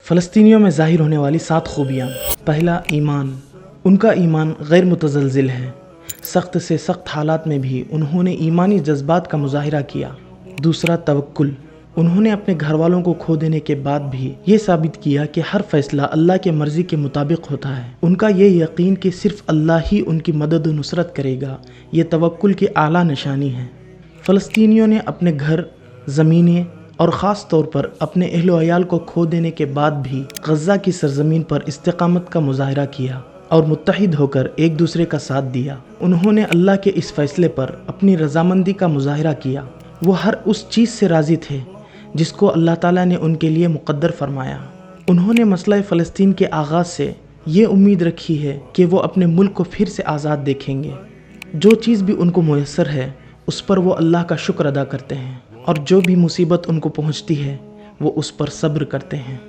फ़लस्तीनियों में ज़ाहिर होने वाली 7 खूबियाँ। पहला, ईमान। उनका ईमान गैर मुतज़लज़िल है। सख्त से सख्त हालात में भी उन्होंने ईमानी जज्बात का मुज़ाहिरा किया। दूसरा, तवक्कुल। उन्होंने अपने घर वालों को खो देने के बाद भी ये साबित किया कि हर फैसला अल्लाह के मर्ज़ी के मुताबिक होता है। उनका ये यकीन कि सिर्फ़ अल्लाह ही उनकी मदद व नुसरत करेगा, ये तवक्कुल की आला निशानी है। फ़लस्तीनियों ने अपने घर, ज़मीनें और ख़ास तौर पर अपने अहलो अयाल को खो देने के बाद भी गज़ा की सरज़मीन पर इस्तिक़ामत का मुज़ाहिरा किया और मुत्तहिद होकर एक दूसरे का साथ दिया। उन्होंने अल्लाह के इस फ़ैसले पर अपनी रज़ामंदी का मुज़ाहिरा किया। वो हर उस चीज़ से राज़ी थे जिसको अल्लाह ताला ने उनके लिए मुक़द्दर फ़रमाया। उन्होंने मसला फ़लस्तीन के आगाज़ से ये उम्मीद रखी है कि वो अपने मुल्क को फिर से आज़ाद देखेंगे। जो चीज़ भी उनको मुयस्सर है उस पर वो अल्लाह का शुक्र अदा करते हैं और जो भी मुसीबत उनको पहुँचती है वो उस पर सब्र करते हैं।